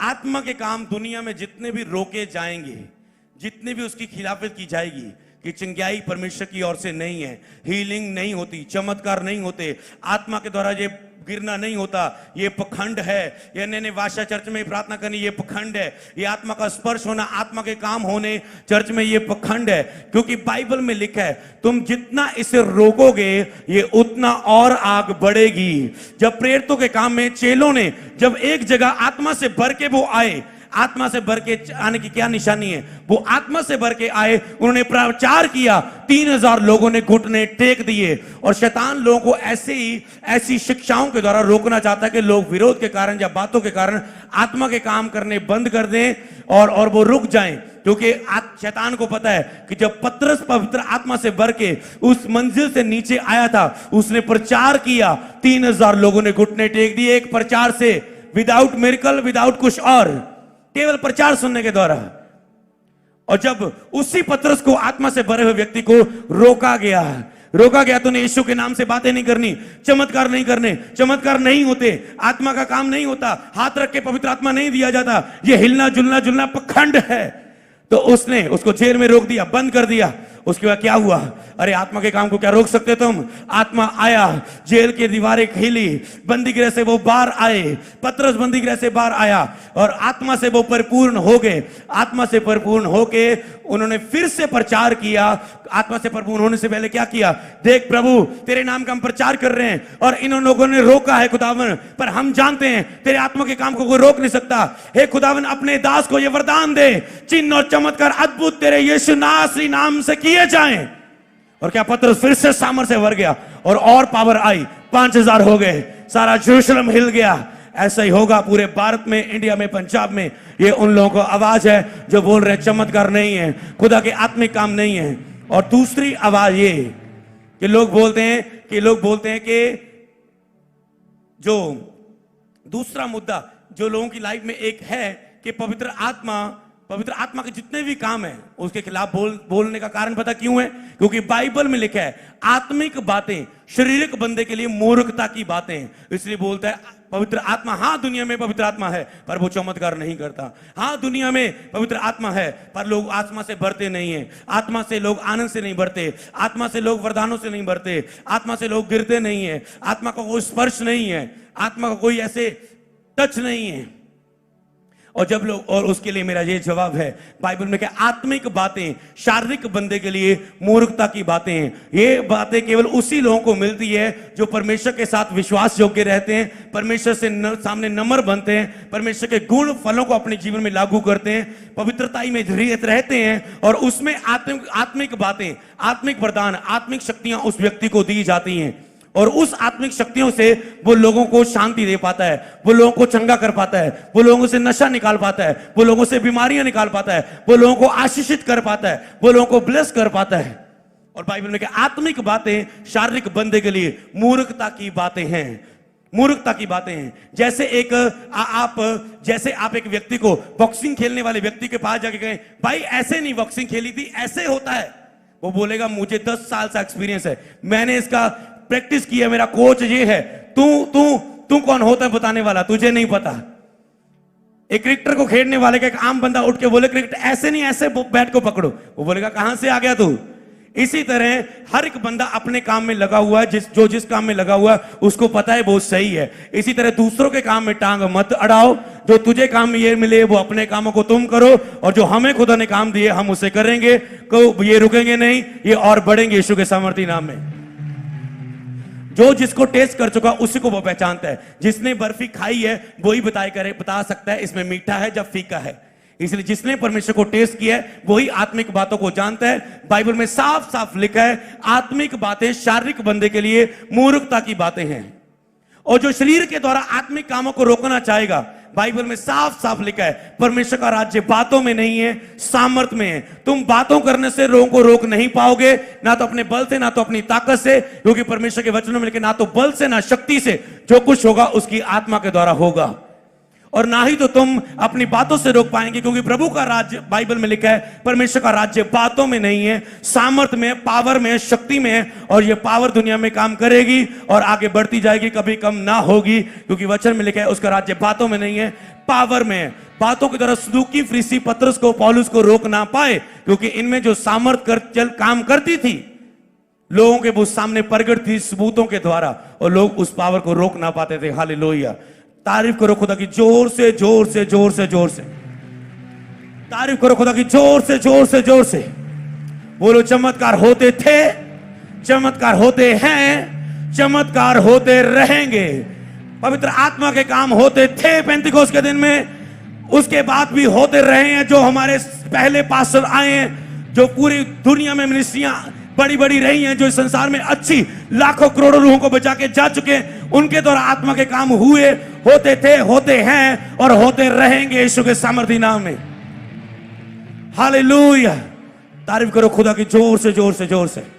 आत्मा के काम दुनिया में जितने भी रोके जाएंगे, जितने भी उसकी खिलाफत की जाएगी, कि चिंगाई परमेश्वर की ओर से नहीं है, हीलिंग नहीं होती, चमत्कार नहीं होते, आत्मा के द्वारा ये गिरना नहीं होता, ये पखंड है, ये नए वाशा चर्च में प्रार्थना करनी ये पखंड है, ये आत्मा का स्पर्श होना, आत्मा के काम होने चर्च में ये पखंड है। क्योंकि बाइबल में लिखा है तुम जितना इसे रोकोगे ये उतना और आग बढ़ेगी। जब प्रेरितों के काम में चेलों ने जब एक जगह आत्मा से भर के वो आए, आत्मा से भर के आने की क्या निशानी है, वो आत्मा से भर के आए, उन्होंने प्रचार किया, 3000 लोगों ने घुटने टेक दिए। और शैतान लोगों को ऐसी शिक्षाओं के द्वारा रोकना चाहता है कि लोग विरोध के कारण या बातों के कारण आत्मा के काम करने बंद कर दें और वो रुक जाएं। क्योंकि शैतान को पता है कि जब पतरस पवित्र आत्मा से भर के उस मंजिल से नीचे आया था, उसने प्रचार किया, 3000 लोगों ने घुटने टेक दिए, एक प्रचार से, विदाउट मिरेकल, विदाउट कुछ और, केवल प्रचार सुनने के द्वारा। और जब उसी पतरस को आत्मा से भरे हुए व्यक्ति को रोका गया तो यीशु के नाम से बातें नहीं करनी, चमत्कार नहीं करने, चमत्कार नहीं होते, आत्मा का काम नहीं होता, हाथ रख के पवित्र आत्मा नहीं दिया जाता, ये हिलना जुलना पखंड है। तो उसने उसको जेल में रोक दिया, बंद कर दिया। उसके बाद क्या हुआ? अरे आत्मा के काम को क्या रोक सकते तुम? आत्मा आया, जेल की दीवारें हिली, बंदी गृह से वो बाहर आए, पतरस बंदी गृह से बाहर आया और आत्मा से वो परिपूर्ण हो गए। आत्मा से परिपूर्ण होके उन्होंने फिर से प्रचार किया। आत्मा से परिपूर्ण होने से पहले क्या किया? देख प्रभु, तेरे नाम का हम प्रचार कर रहे हैं और इन लोगों ने रोका है खुदावन, पर हम जानते हैं तेरे आत्मा के काम को कोई रोक नहीं सकता। हे खुदावन, अपने दास को ये वरदान दे, चिन्ह और चमत्कार अद्भुत तेरे यीशु नासरी नाम से किए जाएं। और क्या पतरस फिर से सामर्थ्य से भर गया और पावर आई, 5000 हो गए, सारा यरूशलेम हिल गया। ऐसा ही होगा पूरे भारत में, इंडिया में, पंजाब में। ये उन लोगों को आवाज है जो बोल रहे चमत्कार नहीं है, खुदा के आत्मिक काम नहीं है। और दूसरी आवाज ये कि लोग बोलते हैं कि जो दूसरा मुद्दा जो लोगों की लाइफ में एक है कि पवित्र आत्मा के जितने भी काम है उसके खिलाफ बोलने का कारण पता क्यों है? क्योंकि बाइबल में लिखा है आत्मिक बातें शारीरिक बंदे के लिए मूर्खता की बातें हैं। इसलिए बोलता है पवित्र आत्मा, हाँ दुनिया में पवित्र आत्मा है पर वो चमत्कार नहीं करता। हाँ दुनिया में पवित्र आत्मा है पर लोग आत्मा से भरते नहीं है, आत्मा से लोग आनंद से नहीं भरते, आत्मा से लोग वरदानों से नहीं भरते, आत्मा से लोग गिरते नहीं है, आत्मा का कोई स्पर्श नहीं है, आत्मा का कोई ऐसे टच नहीं है। और जब लोग, और उसके लिए मेरा ये जवाब है, बाइबल में क्या आत्मिक बातें शारीरिक बंदे के लिए मूर्खता की बातें हैं। ये बातें केवल उसी लोगों को मिलती है जो परमेश्वर के साथ विश्वास योग्य रहते हैं, परमेश्वर से सामने नम्र बनते हैं, परमेश्वर के गुण फलों को अपने जीवन में लागू करते हैं, पवित्रताई में रहते हैं और उसमें आत्मिक बातें, आत्मिक वरदान, आत्मिक शक्तियां उस व्यक्ति को दी जाती हैं। और उस आत्मिक शक्तियों से वो लोगों को शांति दे पाता है, वो लोगों को चंगा कर पाता है, वो लोगों से नशा निकाल पाता है, वो लोगों से बीमारियां निकाल पाता है, वो लोगों को आशीषित कर पाता है, वो लोगों को ब्लेस कर पाता है। और बाइबल में क्या आत्मिक बातें शारीरिक बंदे के लिए मूर्खता की बातें हैं, मूर्खता की बातें हैं। जैसे आप एक व्यक्ति को, बॉक्सिंग खेलने वाले व्यक्ति के पास जाके कहें भाई ऐसे नहीं बॉक्सिंग खेली थी, ऐसे होता है, वो बोलेगा मुझे 10 साल से एक्सपीरियंस है, मैंने इसका प्रैक्टिस किया, मेरा कोच ये है। तू कौन होता है बताने वाला? तुझे नहीं पता। एक क्रिकेटर को खेलने वाले का एक आम बंदा उठ के बोले क्रिकेट ऐसे नहीं, ऐसे बैट को पकड़ो, वो बोलेगा कहां से आ गया तू? इसी तरह हर एक बंदा अपने काम में लगा हुआ है, जिस काम में लगा हुआ है उसको पता है वो सही है। इसी तरह दूसरों के काम में टांग मत अड़ाओ। जो तुझे काम में ये मिले वो अपने कामों को तुम करो, और जो हमें खुदा ने काम दिए हम उसे करेंगे, को ये रुकेंगे नहीं, ये और बढ़ेंगे यीशु के सामर्थी नाम में। जो जिसको टेस्ट कर चुका उसी को वो पहचानता है। जिसने बर्फी खाई है वही बता सकता है इसमें मीठा है जब फीका है। इसलिए जिसने परमेश्वर को टेस्ट किया है वही आत्मिक बातों को जानता है। बाइबल में साफ साफ लिखा है आत्मिक बातें शारीरिक बंदे के लिए मूर्खता की बातें हैं। और जो शरीर के द्वारा आत्मिक कामों को रोकना चाहेगा, बाइबल में साफ साफ लिखा है परमेश्वर का राज्य बातों में नहीं है, सामर्थ में है। तुम बातों करने से लोगों को रोक नहीं पाओगे, ना तो अपने बल से, ना तो अपनी ताकत से, क्योंकि परमेश्वर के वचनों में लिखे ना तो बल से ना शक्ति से, जो कुछ होगा उसकी आत्मा के द्वारा होगा। और ना ही तो तुम अपनी बातों से रोक पाएंगे, क्योंकि प्रभु का राज्य, बाइबल में लिखा है परमेश्वर का राज्य बातों में नहीं है, सामर्थ में, पावर में, शक्ति में है। और ये पावर दुनिया में काम करेगी और आगे बढ़ती जाएगी, कभी कम ना होगी, क्योंकि वचन में लिखा है उसका राज्य बातों में नहीं है, पावर में है। बातों के द्वारा सदूकी, फरीसी, पतरस को, पौलुस को रोक ना पाए, क्योंकि इनमें जो सामर्थ काम करती थी, लोगों के वो सामने प्रगट थी सबूतों के द्वारा, और लोग उस पावर को रोक ना पाते थे। हालेलुया। तारीफ करो खुदा की जोर से, जोर से, जोर से, जोर से। तारीफ करो खुदा की जोर से, जोर से, जोर से। बोलो, चमत्कार होते थे, चमत्कार होते हैं, चमत्कार होते रहेंगे। पवित्र आत्मा के काम होते थे पेंतिकोस्त के दिन में, उसके बाद भी होते रहे हैं। जो हमारे पहले पास्टर आए हैं, जो पूरी दुनिया में मिनिस्ट्रियां बड़ी बड़ी रही हैं, जो इस संसार में अच्छी लाखों करोड़ों लोगों को बचा के जा चुके हैं, उनके द्वारा आत्मा के काम हुए, होते थे, होते हैं और होते रहेंगे यीशु के सामर्थी नाम में। हालेलुया। तारीफ करो खुदा की जोर से, जोर से, जोर से।